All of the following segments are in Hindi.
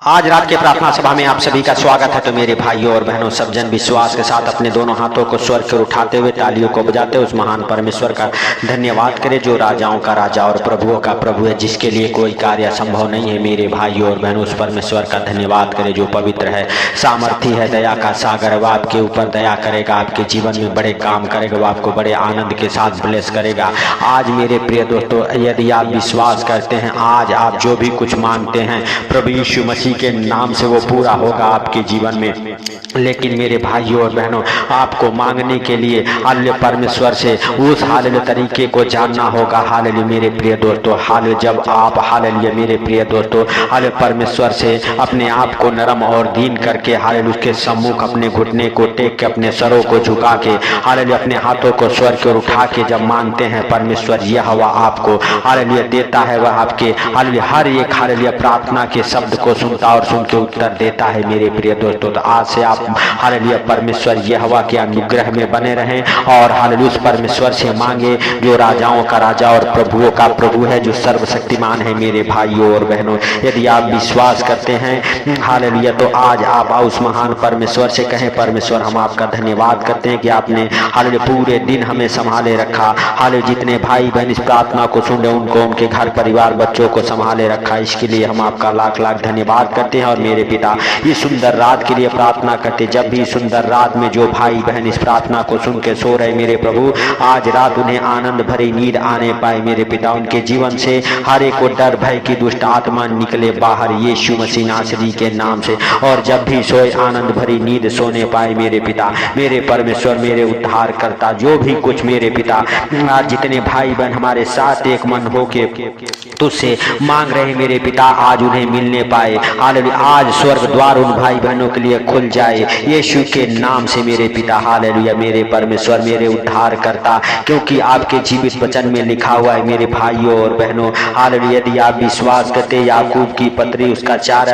आज रात के प्रार्थना सभा में आप सभी का स्वागत है। तो मेरे भाइयों और बहनों, सब जन विश्वास के साथ अपने दोनों हाथों को स्वर की ओर उठाते हुए तालियों को बजाते हुए उस महान परमेश्वर का धन्यवाद करें जो राजाओं का राजा और प्रभुओं का प्रभु है, जिसके लिए कोई कार्य असंभव नहीं है। मेरे भाइयों और बहनों, उस परमेश्वर का धन्यवाद करें जो पवित्र है, सामर्थी है, दया का सागर। वह आपके ऊपर दया करेगा, आपके जीवन में बड़े काम करेगा, वह आपको बड़े आनंद के साथ ब्लेस करेगा। आज मेरे प्रिय दोस्तों, यदि आप विश्वास करते हैं, आज आप जो भी कुछ मांगते हैं प्रभु यीशु मसीह के नाम से वो पूरा होगा आपके जीवन में। लेकिन मेरे भाइयों और बहनों, आपको मांगने के लिए हालेलुया परमेश्वर से उस हालेलुया तरीके को जानना होगा। हालेलुया मेरे प्रिय दोस्तों, हालेलुया जब आप हालेलुया मेरे प्रिय दोस्तों हालेलुया परमेश्वर से अपने आप को नरम और दीन करके हालेलुया उसके सम्मुख अपने घुटने को टेक के अपने सरों को झुका के हालेलुया अपने हाथों को स्वर की ओर उठा के जब मांगते हैं, परमेश्वर यह हवा आपको हालेलुया देता है। वह आपके हालेलुया हर एक हालेलुया प्रार्थना के शब्द को सुनता और सुन के उत्तर देता है। मेरे प्रिय दोस्तों, तो आज से आप हालेलुया परमेश्वर यहोवा के अनुग्रह में बने रहें और हालेलुया उस परमेश्वर से मांगे जो राजाओं का राजा और प्रभुओं का प्रभु है, जो सर्वशक्तिमान है। मेरे भाइयों और बहनों, यदि आप विश्वास करते हैं हालेलुया, तो आज आप उस महान परमेश्वर से कहें, परमेश्वर हम आपका धन्यवाद करते हैं कि आपने हालेलुया पूरे दिन हमें संभाले रखा। हालेलुया जितने भाई बहन इस प्रार्थना को सुन रहे उनको, उनके घर परिवार बच्चों को संभाले रखा, इसके लिए हम आपका लाख लाख धन्यवाद करते हैं। और मेरे पिता, इस सुंदर रात के लिए प्रार्थना करते, जब भी सुंदर रात में जो भाई बहन इस प्रार्थना को सुन के सो रहे मेरे प्रभु, आज रात उन्हें आनंद भरी नींद आने पाए। मेरे पिता, उनके जीवन से हर एक को डर भय की दुष्ट आत्मा निकले बाहर यीशु मसीह नासरी के नाम से, और जब भी सोए आनंद भरी नींद सोने पाए। मेरे पिता, मेरे परमेश्वर, मेरे उद्धार करता, जो भी कुछ मेरे पिता आज जितने भाई बहन हमारे साथ एक मन होके तुझसे मांग रहे मेरे पिता, आज उन्हें मिलने पाए। हालेलुया आज स्वर्ग द्वार उन भाई बहनों के लिए खुल जाए यीशु के नाम से। मेरे पिता हालेलुया मेरे परमेश्वर, मेरे उद्धार करता, क्योंकि आपके जीवित वचन में लिखा हुआ है मेरे भाइयों और बहनों हालेलुया, यदि आप विश्वास करते, याकूब की पत्री उसका 4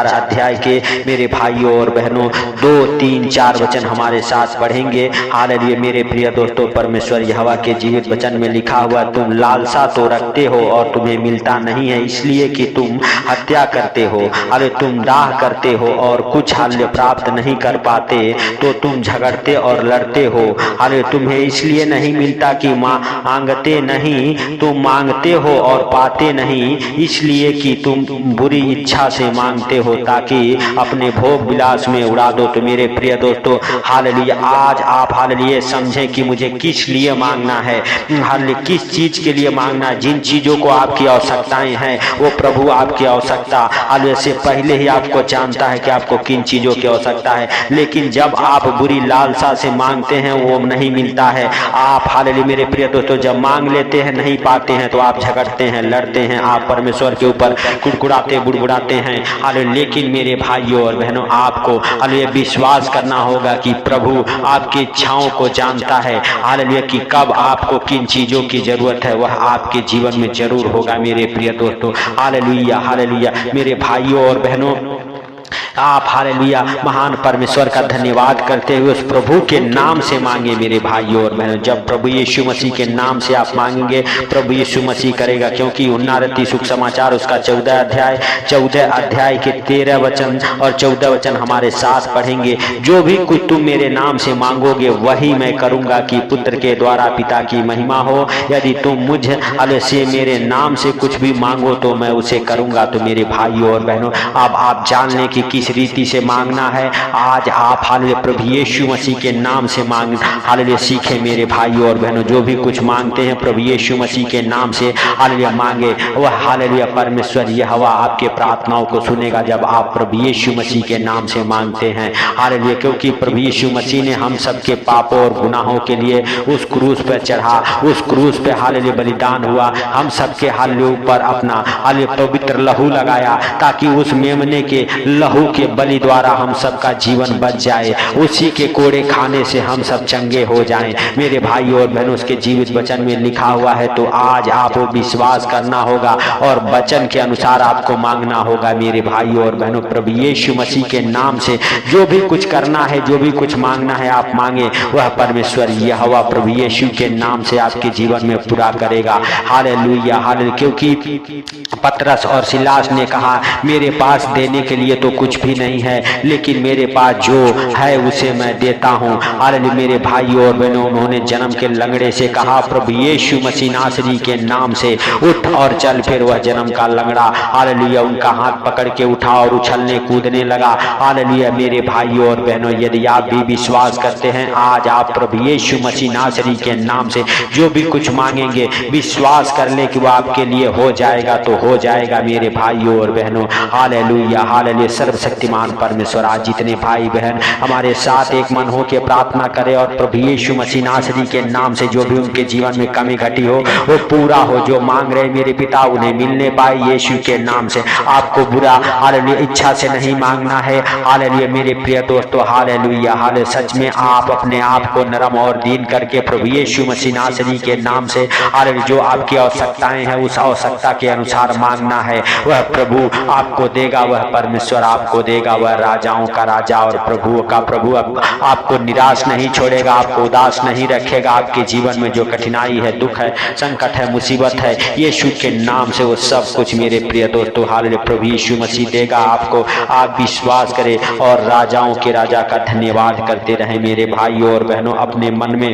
अध्याय के मेरे भाइयों और बहनों 2, 3, 4 वचन हमारे साथ पढ़ेंगे। हालेलुया मेरे प्रिय दोस्तों, परमेश्वर यहोवा के जीवित वचन में लिखा हुआ, तुम लालसा तो रखते हो और तुम्हें मिलता नहीं है, इसलिए कि तुम हत्या करते हो। अरे तुम दाह करते हो और कुछ हाल्य प्राप्त नहीं कर पाते, तो तुम झगड़ते और लड़ते हो। अरे तुम्हें इसलिए नहीं मिलता कि मांगते नहीं, तुम मांगते हो और पाते नहीं, इसलिए कि तुम बुरी इच्छा से मांगते हो ताकि अपने भोग विलास में उड़ा दो। तो मेरे प्रिय दोस्तों हालेलुया, आज आप हालेलुया समझें कि मुझे किस लिए मांगना है, हालेलुया किस चीज के लिए मांगना। जिन चीजों को आपकी आवश्यकताएं हैं, वो प्रभु आपकी आवश्यकता हालेलुया से पहले ही आपको जानता है कि आपको किन चीजों की आवश्यकता है। लेकिन जब आप बुरी लालसा से मांगते हैं, वो नहीं मिलता है। आप हालेलुया मेरे प्रिय दोस्तों जब मांग लेते हैं, नहीं पाते हैं, तो आप झगड़ते हैं, लड़ते हैं, आप परमेश्वर के ऊपर कुड़कुड़ाते बुड़बुड़ाते हैं। हालेलुया लेकिन मेरे भाइयों और बहनों, आपको हालेलुया विश्वास करना होगा कि प्रभु आपकी इच्छाओं को जानता है। हालेलुया कि कब आपको किन चीजों की जरूरत है, वह आपके जीवन में जरूर होगा। मेरे प्रिय दोस्तों हालेलुया हालेलुया मेरे भाइयों और बहनों, आप हालेलुया महान परमेश्वर का धन्यवाद करते हुए उस प्रभु के नाम से मांगे। मेरे भाइयों और बहनों, जब प्रभु यीशु मसीह के नाम से आप मांगेंगे, प्रभु यीशु मसीह करेगा, क्योंकि उन्नारती सुख समाचार उसका 14 अध्याय के 13 वचन और 14 वचन हमारे साथ पढ़ेंगे। जो भी कुछ तुम मेरे नाम से मांगोगे वही मैं करूंगा, कि पुत्र के द्वारा पिता की महिमा हो। यदि तुम मुझ से मेरे नाम से कुछ भी मांगो तो मैं उसे करूंगा। तो मेरे भाइयों और बहनों, अब आप जान लें कि किस रीति से मांगना है। आज आप हालेलुया प्रभु यीशु मसीह के नाम से मांग हालेलुया सीखे। मेरे भाइयों और बहनों, जो भी कुछ मांगते हैं प्रभु यीशु मसीह के नाम से हालेलुया मांगे, वह हालेलुया परमेश्वर यहोवा आपके प्रार्थनाओं को सुनेगा जब आप प्रभु यीशु मसीह के नाम से मांगते हैं। हालेलुया क्योंकि प्रभु यीशु मसीह ने हम सबके पापों और गुनाहों के लिए उस क्रूस पर चढ़ा, उस क्रूस पे हालेलुया बलिदान हुआ, हम सबके हालेलुया ऊपर अपना हालेलुया पवित्र लहू लगाया, ताकि उस मेमने के लहू के बलि द्वारा हम सबका जीवन बच जाए, उसी के कोड़े खाने से हम सब चंगे हो जाएं। मेरे भाइयों और बहनों, उसके जीवित वचन में लिखा हुआ है, तो आज आपको विश्वास करना होगा और वचन के अनुसार आपको मांगना होगा। मेरे भाइयों और बहनों, प्रभु यीशु मसीह के नाम से जो भी कुछ करना है, जो भी कुछ मांगना है, आप मांगे, वह परमेश्वर यहोवा प्रभु यीशु के नाम से आपके जीवन में पूरा करेगा। Hallelujah, hallelujah. क्योंकि पतरस और सिलास ने कहा, मेरे पास देने के लिए तो कुछ भी नहीं है, लेकिन मेरे पास जो है उसे मैं देता हूँ। हालेलुया। मेरे भाइयों और बहनों, उन्होंने जन्म के लंगड़े से कहा, प्रभु यीशु मसीह नासरी के नाम से उठ और चल। फिर वह जन्म का लंगड़ा, हालेलुया, उनका हाथ पकड़ के उठा और उछलने कूदने लगा। हालेलुया। मेरे भाइयों और बहनों, यदि आप भी विश्वास करते हैं, आज आप प्रभु यीशु मसीह नासरी के नाम से जो भी कुछ मांगेंगे, विश्वास कर ले कि वो आपके लिए हो जाएगा, तो हो जाएगा। मेरे भाइयों और बहनों, हालेलुया, हालेलुया। सर्वशक्तिमान परमेश्वर, आज जितने भाई बहन हमारे साथ एक मन हो के प्रार्थना करें और प्रभु यीशु मसीह नासरी के नाम से जो भी उनके जीवन में कमी घटी हो वो पूरा हो। जो मांग रहे मेरे पिता उन्हें मिलने पाए यीशु के नाम से। आपको बुरा, हालेलुया, इच्छा से नहीं मांगना है। हालेलुया। मेरे प्रिय दोस्तों, हालेलुया, हालेलुया। सच में आप अपने आप को नरम और दीन करके प्रभु यीशु मसीह नासरी के नाम से, हालेलुया, जो आपकी आवश्यकताएं हैं उस आवश्यकता के अनुसार मांगना है, वह प्रभु आपको देगा, वह परमेश्वर आपको देगा। वह राजाओं का राजा और प्रभुओं का प्रभु आपको निराश नहीं छोड़ेगा, आपको उदास नहीं रखेगा। आपके जीवन में जो कठिनाई है, दुख है, संकट है, मुसीबत है, यीशु के नाम से वो सब कुछ मेरे प्रिय दोस्तों, हालेलुया, प्रभु यीशु मसीह देगा आपको। आप विश्वास करें और राजाओं के राजा का धन्यवाद करते रहें। मेरे भाइयों और बहनों, अपने मन में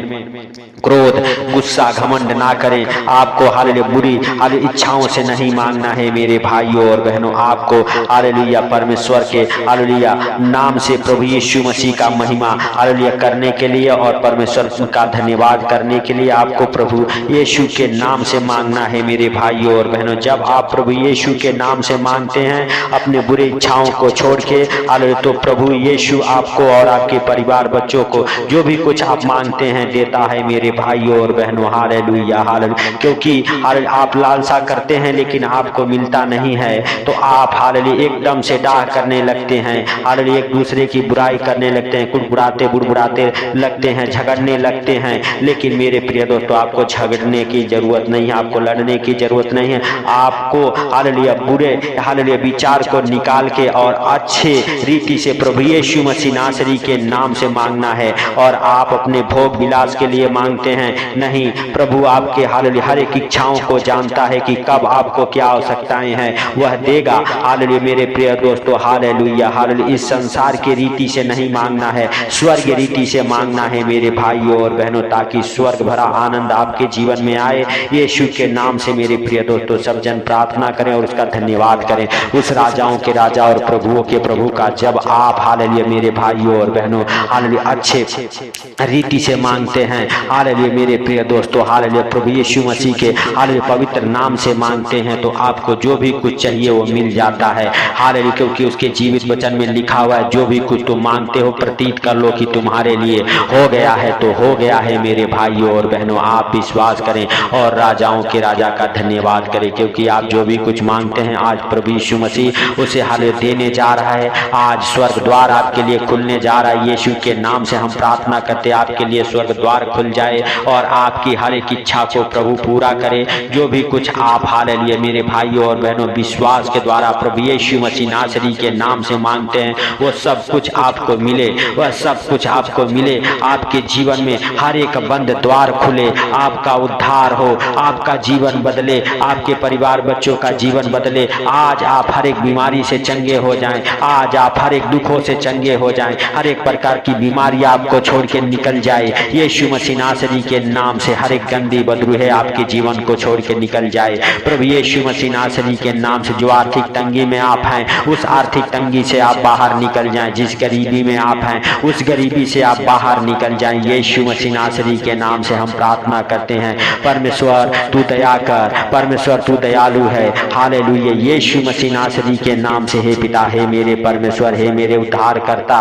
क्रोध, गुस्सा, घमंड ना करें। आपको हालेलुया बुरी हालेलुया इच्छाओं से नहीं मांगना है। मेरे भाइयों और बहनों, आपको हालेलुया परमेश्वर के हालेलुया नाम से प्रभु यीशु मसीह का महिमा हालेलुया करने के लिए और परमेश्वर का धन्यवाद करने के लिए आपको प्रभु यीशु के नाम से मांगना है। मेरे भाइयों और बहनों, जब आप प्रभु यीशु के नाम से मांगते हैं अपने बुरे इच्छाओं को छोड़ के, हालेलुया, तो प्रभु यीशु आपको और आपके परिवार बच्चों को जो भी कुछ आप मांगते हैं देता है। मेरे भाइयों और बहनों, हालेलुया, हालेलुया। क्योंकि हालेलुया आप लालसा करते हैं लेकिन आपको मिलता नहीं है, तो आप हालेलुया एकदम से डाह करने लगते हैं, हालेलुया एक दूसरे की बुराई करने लगते हैं, कुड़कुड़ाते बुड़बुड़ाते लगते हैं, झगड़ने लगते हैं। लेकिन मेरे प्रिय दोस्तों, आपको झगड़ने की जरूरत नहीं है, आपको लड़ने की जरूरत नहीं है। आपको हालेलुया बुरे हालेलुया विचार को निकाल के और अच्छे रीति से प्रभु यीशु मसीह नासरी के नाम से मांगना है। और आप अपने भोग विलास के लिए मांगते हैं नहीं, प्रभु आपके हालेलुया हर एक इच्छाओं को जानता है कि कब आपको क्या आवश्यकताएं हैं, वह देगा। हालेलुया मेरे प्रिय दोस्तों, हालेलुया, हालेलुया। इस संसार की रीति से नहीं मांगना है, स्वर्ग रीति से मांगना है मेरे भाइयों और बहनों, ताकि स्वर्ग भरा आनंद आपके जीवन में आए। यीशु के नाम से मेरे प्रिय दोस्तों, सब जन प्रार्थना करें और उसका धन्यवाद करें, उस राजाओं के राजा और प्रभुओं के प्रभु का। जब आप हालेलुया मेरे भाइयों और बहनों हालेलुया अच्छे रीति से मांगते हैं, हालेलुया मेरे प्रिय दोस्तों, हालेलुया प्रभु यीशु मसीह के हालेलुया पवित्र नाम से मांगते हैं, तो आपको जो भी कुछ चाहिए वो मिल जाता है। हालेलुया, क्योंकि उसके जीवित वचन में लिखा हुआ है, जो भी कुछ तुम मांगते हो प्रतीत कर लो कि तुम्हारे लिए हो गया है, तो हो गया है। मेरे भाइयों और बहनों, आप विश्वास करें और राजाओं के राजा का धन्यवाद करें, क्योंकि आप जो भी कुछ मांगते हैं आज प्रभु यीशु मसीह उसे हालेलुया देने जा रहा है। आज स्वर्ग द्वार आपके लिए खुलने जा रहा है। यीशु के नाम से हम प्रार्थना करते हैं आपके लिए स्वर्ग द्वार खुल जाए और आपकी हर एक इच्छा को प्रभु पूरा करे। जो भी कुछ आप हालेलुया मेरे भाइयों और बहनों विश्वास के द्वारा प्रभु यीशु मसीह नासरी के नाम से मांगते हैं, वो सब कुछ आपको मिले, वह सब कुछ आपको मिले। आपके जीवन में हर एक बंद द्वार खुले, आपका उद्धार हो, आपका जीवन बदले, आपके परिवार बच्चों का जीवन बदले। आज आप हर एक बीमारी से चंगे हो जाएं, आज आप हर एक दुखों से चंगे हो जाएं, हर एक प्रकार की बीमारी आपको छोड़ के निकल जाए। यीशु मसीह नासरी के नाम से हर एक गंदी बदरूह आपके जीवन को छोड़ के निकल जाए। प्रभु यीशु मसीह नासरी के नाम से जो आर्थिक तंगी में आप हैं, उस आर्थिक तंगी से आप बाहर निकल जाएं। जिस गरीबी में आप हैं, उस गरीबी से आप बाहर निकल जाएं। यीशु मसीह नासरी के नाम से हम प्रार्थना करते हैं, परमेश्वर तू दया कर, परमेश्वर तू दयालु है। हालेलुया यीशु मसीह नासरी के नाम से हे पिता, हे मेरे परमेश्वर, हे मेरे उद्धारकर्ता,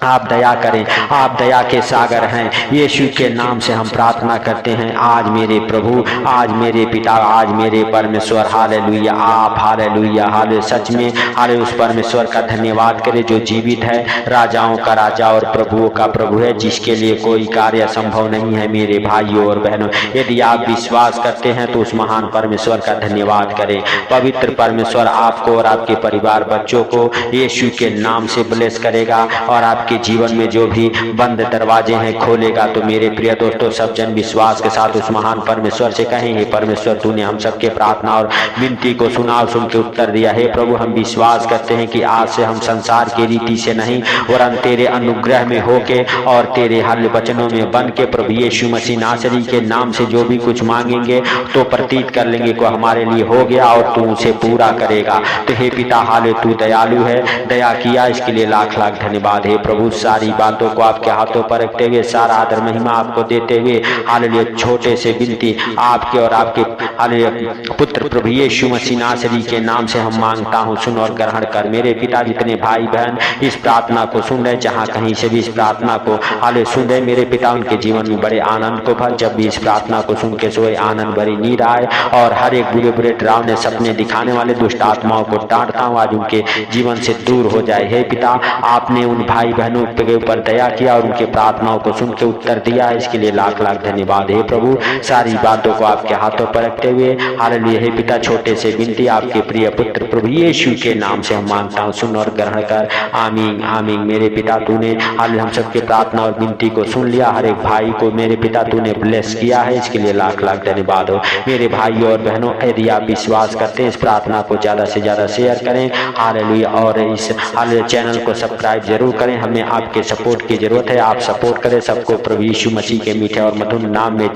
आप दया करें, आप दया के सागर हैं। यीशु के नाम से हम प्रार्थना करते हैं, आज मेरे प्रभु, आज मेरे पिता, आज मेरे परमेश्वर, हालेलुया आप हालेलुया हालेलुया सच में हालेलुया उस परमेश्वर परमेश्वर का धन्यवाद करें जो जीवित है, राजाओं का राजा और प्रभुओं का प्रभु है, जिसके लिए कोई कार्य असंभव नहीं है। मेरे भाइयों और बहनों, यदि आप विश्वास करते हैं तो उस महान परमेश्वर का धन्यवाद करें। पवित्र परमेश्वर आपको और आपके परिवार बच्चों को यीशु के नाम से ब्लेस करेगा और आपके जीवन में जो भी बंद दरवाजे हैं खोलेगा। तो मेरे प्रिय दोस्तों, सब जन विश्वास के साथ उस महान परमेश्वर से कहें, हे परमेश्वर, तूने हम सबके प्रार्थना और विनती को सुना और सुन के उत्तर दिया। हे प्रभु, हम विश्वास करते हैं कि आज से हम संसार की रीति से नहीं वरन तेरे अनुग्रह में होके और तेरे हर वचनों में बन के प्रभु यीशु मसीह नासरी के नाम से जो भी कुछ मांगेंगे तो प्रतीत कर लेंगे को हमारे लिए हो गया और तू उसे पूरा करेगा। तो हे पिता, हाले तू दयालु है, दया किया, इसके लिए लाख लाख धन्यवाद। हे प्रभु, सारी बातों को आपके हाथों पर रखते हुए, सारा आदर महिमा आपको देते हुए, हालेलुया, छोटे से विनती आपके और आपके हालेलुया पुत्र प्रभु यीशु मसीह नासरी के नाम से हम मांगता हूँ, सुन और ग्रहण कर। मेरे पिता, जितने भाई बहन इस प्रार्थना को सुन रहे, जहाँ कहीं से भी इस प्रार्थना को हाले सुन रहे, मेरे पिता, उनके जीवन में बड़े आनंद को भर। जब भी इस प्रार्थना को सुन के सोए, आनंद भरी नींद आए और हर एक बुरे बुरे डरावने सपने दिखाने वाले दुष्ट आत्माओं को डांटता हूँ, आज उनके जीवन से दूर हो जाए। हे पिता, आपने उन भाई बहनों के ऊपर दया किया और उनके प्रार्थनाओं को सुन के उत्तर दिया है, इसके लिए लाख लाख धन्यवाद। हे प्रभु, सारी बातों को आपके हाथों पर रखते हुए, हालेलुया, हे पिता, छोटे से विनती आपके प्रिय पुत्र प्रभु यीशु के नाम से हम मांगता हूँ, सुन और ग्रहण कर। आमीन आमीन। मेरे पिता, तूने हालेलुया हम सबके प्रार्थना और विनती को सुन लिया। हर एक भाई को मेरे पिता तूने ब्लेस किया है, इसके लिए लाख लाख धन्यवाद हो। मेरे भाइयों और बहनों, यदि आप विश्वास करते हैं, इस प्रार्थना को ज्यादा से ज्यादा शेयर करें, हालेलुया, और इस हालेलुया चैनल को सब्सक्राइब जरूर करें। हमें आपके सपोर्ट की जरूरत है, आप सपोर्ट करें। सबको प्रभु यीशु मसीह के मीठे और मधुर नाम में